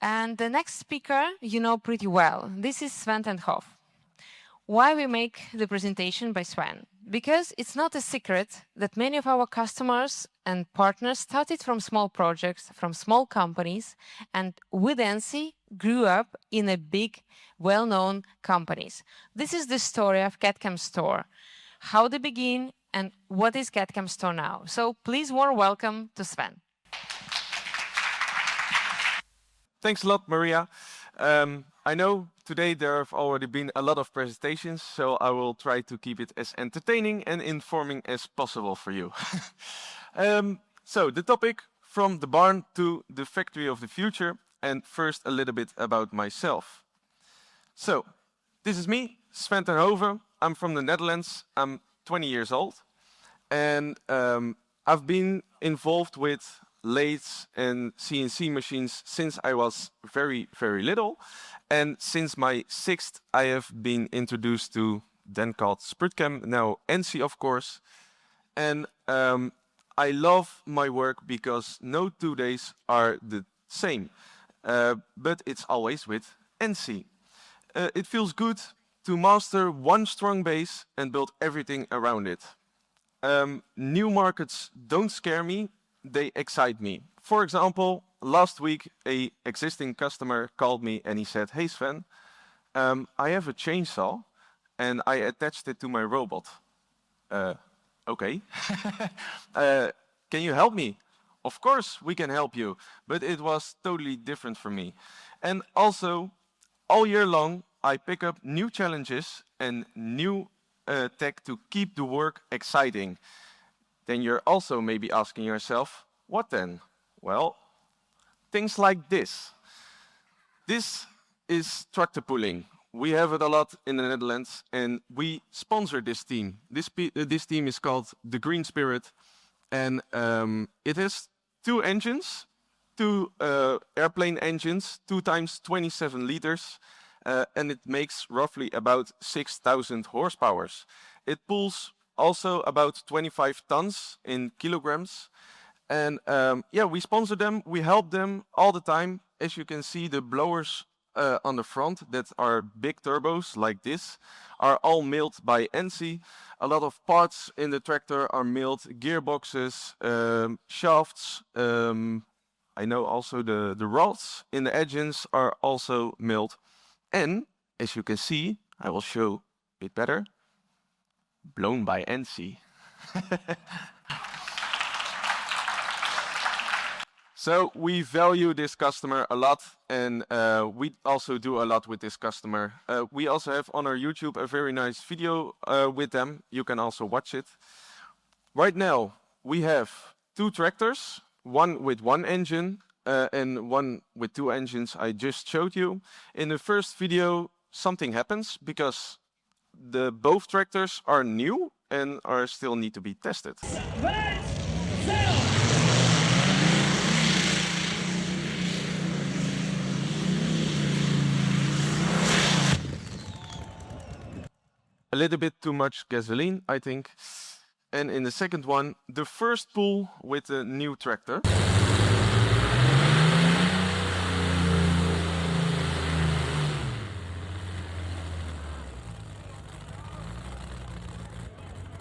And the next speaker, you know pretty well. This is Sven and Hove. Why we make the presentation by Sven? Because it's not a secret that many of our customers and partners started from small projects, from small companies, and with ENCY grew up in a big, well-known companies. This is the story of CAD-CAMSTORE, how they begin and what is CAD-CAMSTORE now. So please warm welcome to Sven. Thanks a lot, Maria. I know today there have already been a lot of presentations, so I will try to keep it as entertaining and informing as possible for you. So the topic, from the barn to the factory of the future, and first a little bit about myself. So this is me, Sven ten Hove. I'm from the Netherlands. I'm 20 years old, and I've been involved with lathes and CNC machines since I was very, very little. And since my 6th, I have been introduced to then called Sprutchem, now ENCY, of course. And I love my work because no 2 days are the same, but it's always with ENCY. It feels good to master one strong base and build everything around it. New markets don't scare me, they excite me. For example, last week, an existing customer called me and he said, "Hey Sven, I have a chainsaw and I attached it to my robot." Okay. Can you help me? Of course we can help you, but it was totally different for me. And also, all year long, I pick up new challenges and new tech to keep the work exciting. Then you're also maybe asking yourself, what then? Well, things like this. This is tractor pulling. We have it a lot in the Netherlands, and we sponsor this team. This team is called the Green Spirit, and it has 2 engines, 2 airplane engines, 2 times 27 liters, and it makes roughly about 6,000 horsepower. It pulls also about 25 tons in kilograms. And yeah, we sponsor them, we help them all the time. As you can see, the blowers on the front that are big turbos like this are all milled by ENCY. A lot of parts in the tractor are milled, gearboxes, shafts. I know also the rods in the engines are also milled. And as you can see, I will show a bit better, blown by ENCY. So we value this customer a lot, and we also do a lot with this customer. We also have on our YouTube a very nice video with them. You can also watch it. Right now, we have 2 tractors, one with 1 engine and one with 2 engines I just showed you. In the first video, something happens because both tractors are new and still need to be tested. A little bit too much gasoline, I think. And in the second one, the first pull with the new tractor.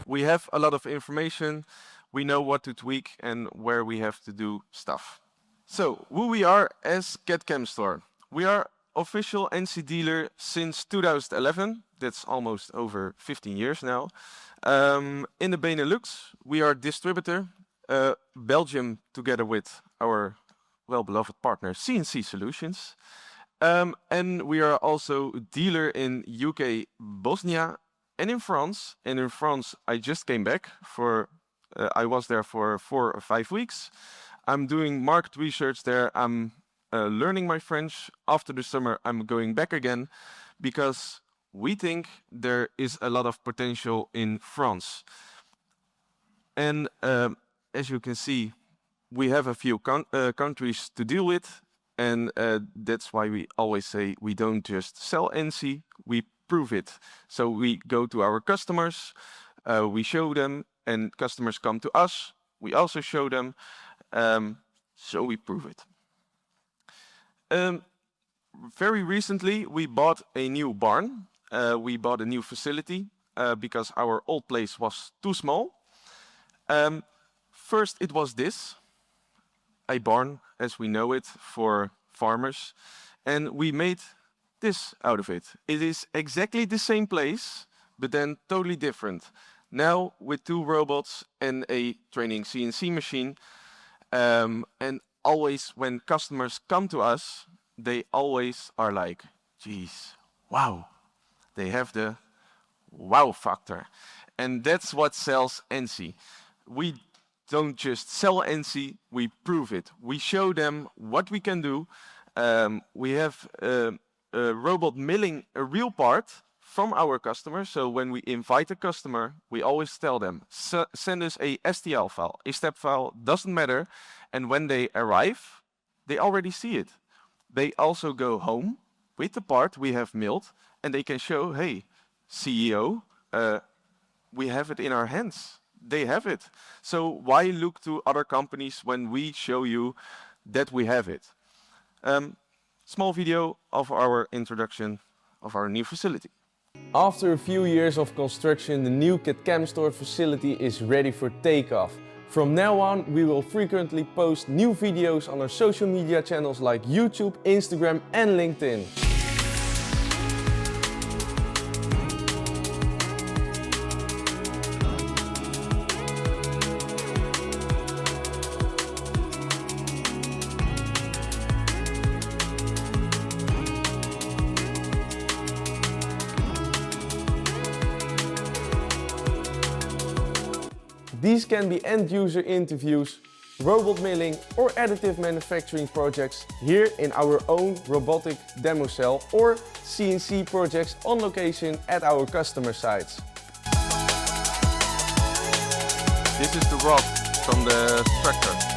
We have a lot of information. We know what to tweak and where we have to do stuff. So, who we are as CAD-CAMSTORE. We are official ENCY dealer since 2011. That's almost over 15 years now. In the Benelux, we are distributor. Belgium, together with our well-beloved partner CNC Solutions. And we are also a dealer in UK, Bosnia, and in France. And in France, I just came back I was there for 4 or 5 weeks. I'm doing market research there. I'm learning my French. After the summer, I'm going back again because we think there is a lot of potential in France. And as you can see, we have a few countries to deal with. And that's why we always say we don't just sell ENCY, we prove it. So we go to our customers, we show them, and customers come to us. We also show them, so we prove it. Um, Very recently, we bought a new barn. We bought a new facility because our old place was too small. First, it was this, a barn as we know it for farmers, and we made this out of it. It is exactly the same place, but then totally different. Now with 2 robots and a training CNC machine, and always when customers come to us, they always are like, geez, wow. They have the wow factor. And that's what sells ENCY. We don't just sell ENCY, we prove it. We show them what we can do. We have a robot milling a real part from our customer. So when we invite a customer, we always tell them, send us a STL file, a step file, doesn't matter. And when they arrive, they already see it. They also go home with the part we have milled, and they can show, hey, CEO, we have it in our hands. They have it. So why look to other companies when we show you that we have it? Small video of our introduction of our new facility. After a few years of construction, the new CAD-CAMSTORE facility is ready for takeoff. From now on, we will frequently post new videos on our social media channels like YouTube, Instagram and LinkedIn. These can be end-user interviews, robot milling or additive manufacturing projects here in our own robotic demo cell or CNC projects on location at our customer sites. This is the rod from the tractor.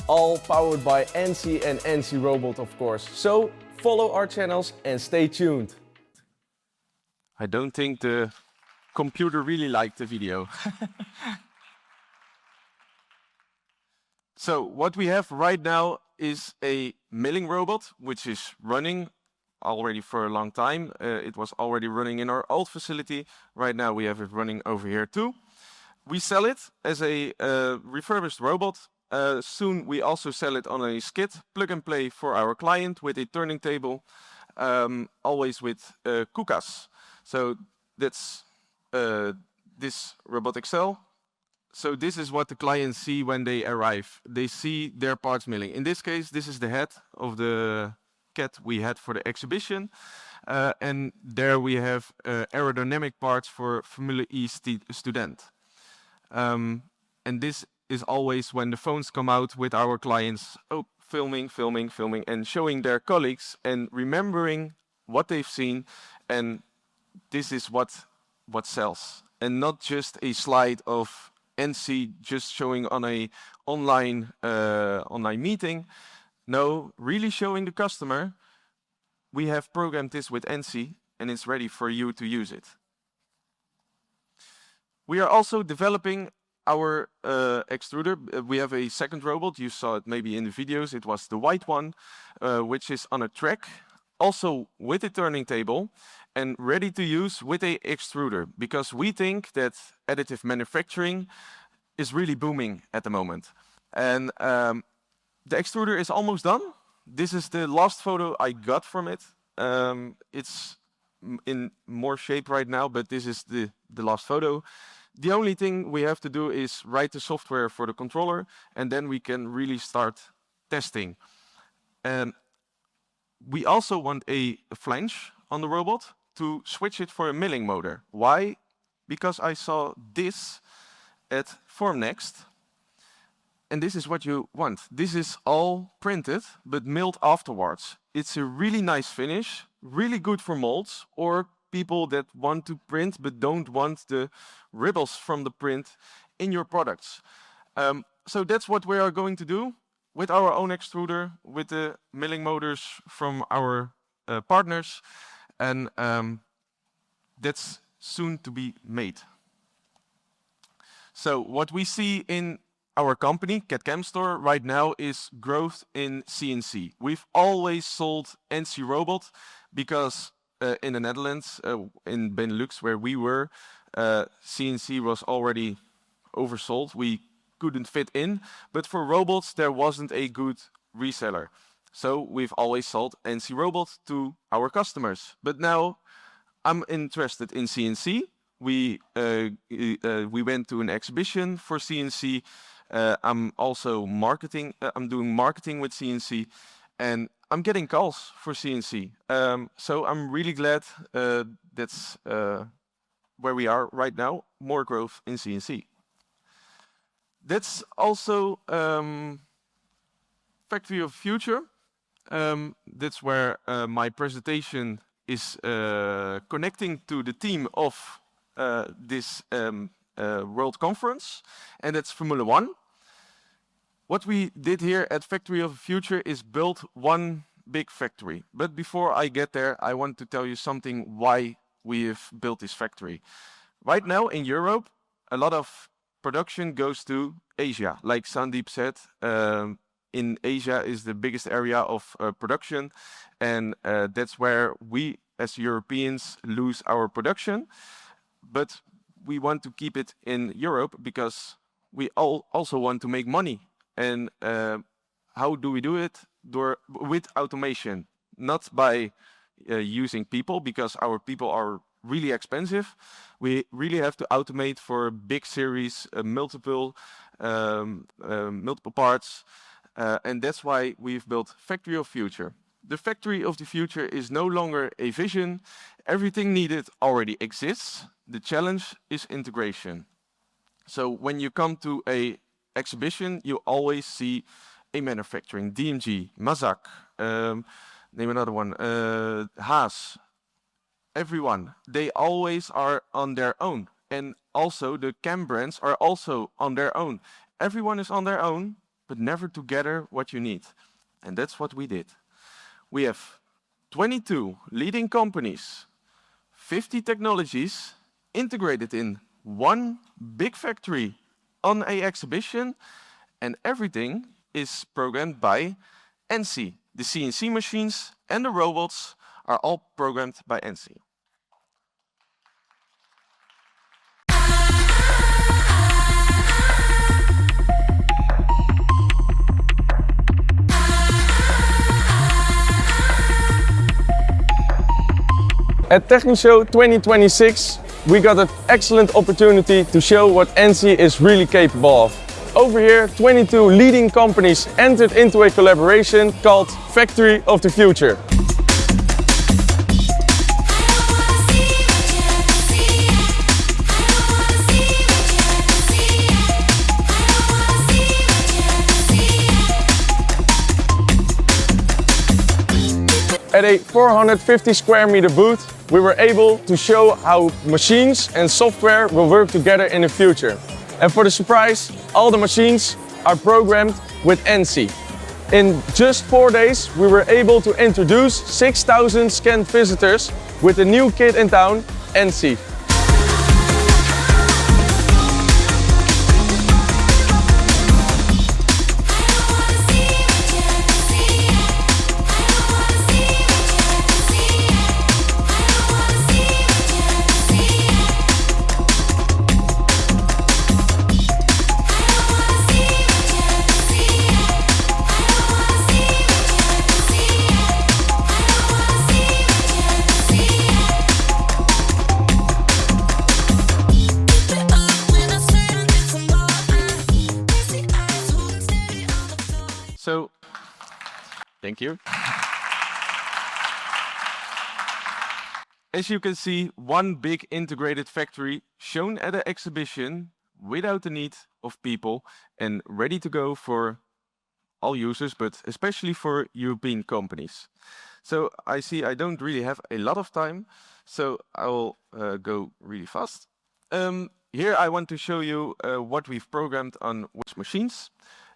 All powered by ENCY and ENCY Robot, of course. So follow our channels and stay tuned. I don't think the computer really liked the video. So what we have right now is a milling robot, which is running already for a long time. It was already running in our old facility. Right now we have it running over here too. We sell it as a refurbished robot. Soon we also sell it on a skid, plug and play for our client with a turning table, always with KUKAs. So that's this robotic cell. So this is what the clients see when they arrive. They see their parts milling. In this case, this is the head of the CAD we had for the exhibition. And there we have aerodynamic parts for Formule E student. And this is always when the phones come out with our clients, filming, and showing their colleagues and remembering what they've seen. And this is what sells. And not just a slide of ENCY just showing on a online meeting. No, really showing the customer, we have programmed this with ENCY and it's ready for you to use it. We are also developing our extruder. We have a second robot. You saw it maybe in the videos. It was the white one, which is on a track, also with a turning table and ready to use with a extruder, because we think that additive manufacturing is really booming at the moment. And the extruder is almost done. This is the last photo I got from it. It's in more shape right now, but this is the last photo. The only thing we have to do is write the software for the controller, and then we can really start testing. And we also want a flange on the robot to switch it for a milling motor. Why? Because I saw this at Formnext, and this is what you want. This is all printed, but milled afterwards. it's a really nice finish, really good for molds, or people that want to print but don't want the ripples from the print in your products. So that's what we are going to do with our own extruder, with the milling motors from our partners, and that's soon to be made. So what we see in our company, CAD-CAMSTORE, right now is growth in CNC. We've always sold ENCY Robot because in the Netherlands, in Benelux, where we were, CNC was already oversold. We couldn't fit in, but for robots, there wasn't a good reseller. So we've always sold ENCY Robot to our customers. But now I'm interested in CNC. We went to an exhibition for CNC. I'm also marketing. I'm doing marketing with CNC, and I'm getting calls for CNC. So I'm really glad that's where we are right now. More growth in CNC. That's also Factory of Future. That's where my presentation is connecting to the team of this World Conference, and that's Formula 1. What we did here at Factory of the Future is build one big factory. But before I get there, I want to tell you something why we have built this factory. Right now in Europe, a lot of production goes to Asia. Like Sandeep said, in Asia is the biggest area of production, and that's where we as Europeans lose our production. But we want to keep it in Europe because we also want to make money. And how do we do it? With automation, not by using people, because our people are really expensive. We really have to automate for big series, multiple parts, and that's why we've built Factory of Future. The Factory of the Future is no longer a vision. Everything needed already exists. The challenge is integration. So when you come to a exhibition, you always see a manufacturing, DMG, Mazak, name another one, Haas, everyone. They always are on their own. And also the CAM brands are also on their own. Everyone is on their own, but never together what you need. And that's what we did. We have 22 leading companies, 50 technologies integrated in one big factory on an exhibition, and everything is programmed by ENCY. The CNC machines and the robots are all programmed by ENCY. At TechniShow 2026, we got an excellent opportunity to show what ENCY is really capable of. Over here, 22 leading companies entered into a collaboration called Factory of the Future. At a 450 square meter booth, we were able to show how machines and software will work together in the future. And for the surprise, all the machines are programmed with ENCY. In just 4 days, we were able to introduce 6,000 scanned visitors with a new kid in town, ENCY. So, thank you. As you can see, one big integrated factory shown at an exhibition without the need of people and ready to go for all users, but especially for European companies. So I see I don't really have a lot of time, so I will go really fast. Here I want to show you what we've programmed on which machines.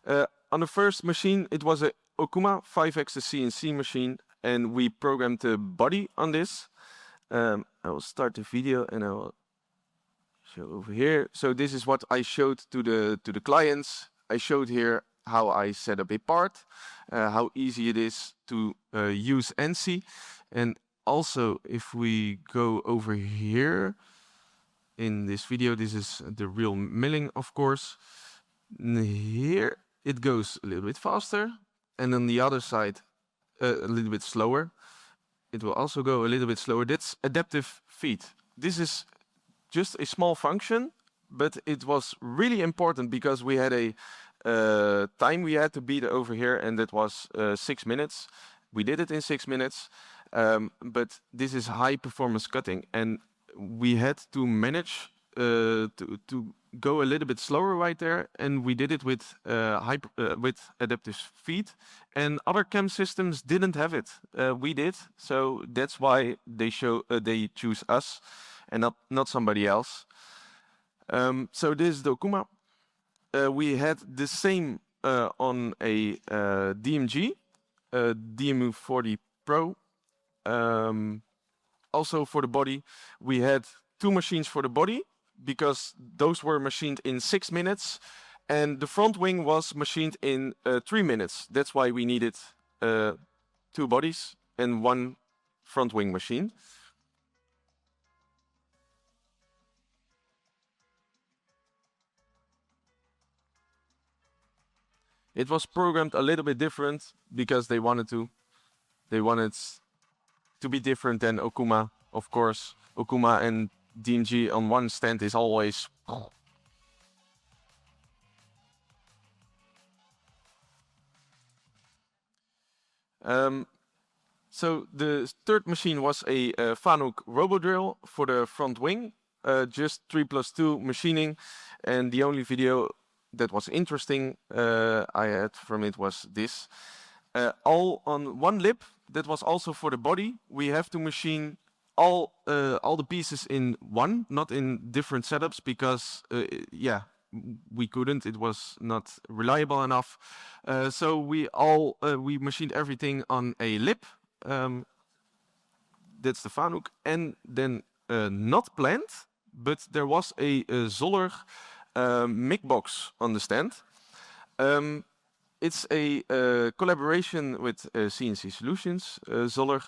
On the first machine, it was a Okuma 5-axis CNC machine, and we programmed the body on this. I will start the video and I will show over here. So this is what I showed to the clients. I showed here how I set up a part, how easy it is to use ENCY. And also, if we go over here in this video, this is the real milling, of course. Here it goes a little bit faster, and on the other side a little bit slower. It will also go a little bit slower. That's adaptive feed. This is just a small function, but it was really important because we had a time we had to beat over here, and that was 6 minutes. We did it in 6 minutes, but this is high performance cutting, and we had to manage to go a little bit slower right there, and we did it with with adaptive feed. And other CAM systems didn't have it. We did, so that's why they choose us and not somebody else. So this is the Okuma. We had the same on a DMG, DMU 40 Pro. Also for the body, we had 2 machines for the body, because those were machined in 6 minutes, and the front wing was machined in 3 minutes. That's why we needed 2 bodies and 1 front wing machine. It was programmed a little bit different because they wanted to be different than Okuma. Of course, Okuma and DMG on one stand is always. So the third machine was a Fanuc RoboDrill for the front wing, just 3+2 machining, and the only video that was interesting I had from it was this. All on one lip. That was also for the body. We have to machine all the pieces in one, not in different setups, because yeah, we couldn't. It was not reliable enough. So we machined everything on a lip. That's the Fanuc, and then not planned, but there was a Zoller mic box on the stand. It's a collaboration with CNC Solutions, Zoller.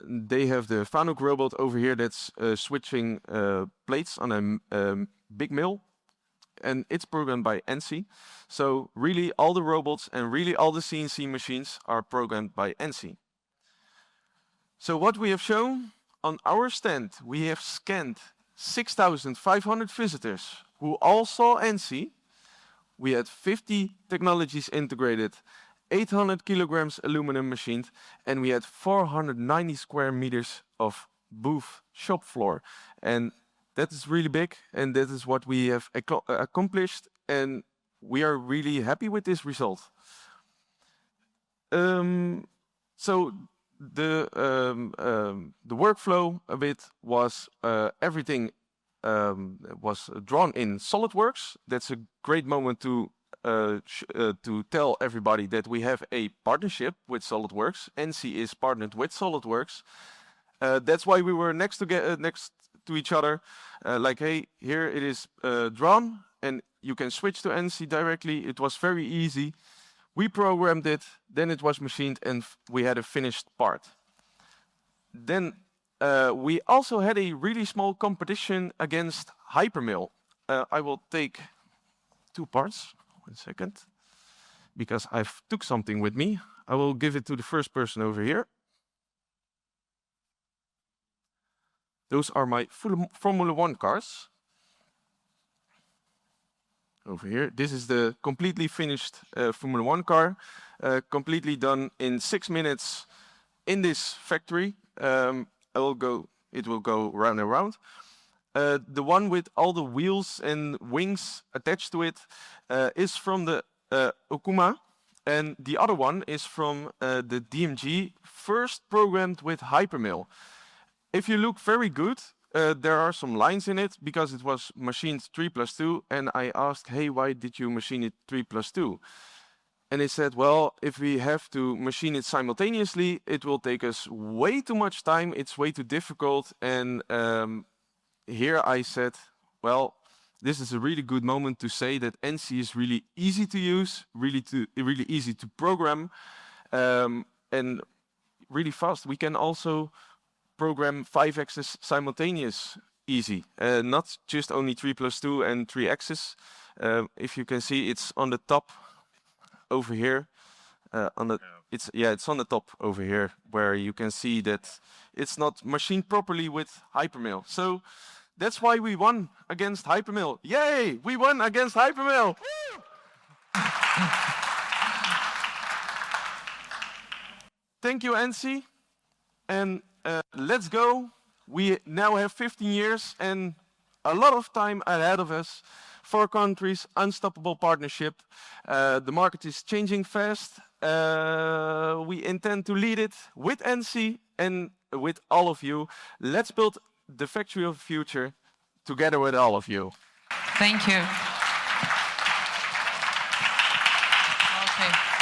They have the Fanuc robot over here that's switching plates on a big mill, and it's programmed by ENCY. So really all the robots and really all the CNC machines are programmed by ENCY. So what we have shown on our stand, we have scanned 6,500 visitors who all saw ENCY. We had 50 technologies integrated, 800 kilograms aluminum machined, and we had 490 square meters of booth shop floor. And that is really big, and that is what we have accomplished, and we are really happy with this result. So the workflow of it was everything was drawn in SolidWorks. That's a great moment to tell everybody that we have a partnership with SolidWorks. ENCY is partnered with SolidWorks. That's why we were next to each other. Like, hey, here it is drawn, and you can switch to ENCY directly. It was very easy. We programmed it, then it was machined, and we had a finished part. Then we also had a really small competition against Hypermill. I will take 2 parts. 1 second. Because I've took something with me. I will give it to the first person over here. Those are my Formula 1 cars. Over here. This is the completely finished Formula 1 car. Completely done in 6 minutes in this factory. It will go round and round. The one with all the wheels and wings attached to it is from the Okuma, and the other one is from the DMG, first programmed with Hypermill. If you look very good, there are some lines in it because it was machined 3+2, and I asked, hey, why did you machine it 3+2? And they said, well, if we have to machine it simultaneously, it will take us way too much time, it's way too difficult, and here I said, well, this is a really good moment to say that ENCY is really easy to use, really easy to program, and really fast. We can also program 5-axis simultaneous easy, not just only 3+2 and 3-axis. If you can see, it's on the top over here. It's on the top over here, where you can see that it's not machined properly with Hypermill. So that's why we won against Hypermill. Yay! We won against Hypermill! Thank you, ENCY. And let's go. We now have 15 years and a lot of time ahead of us. 4 countries, unstoppable partnership. The market is changing fast. We intend to lead it with ENCY and with all of you. Let's build the factory of the future together with all of you. Thank you. Okay.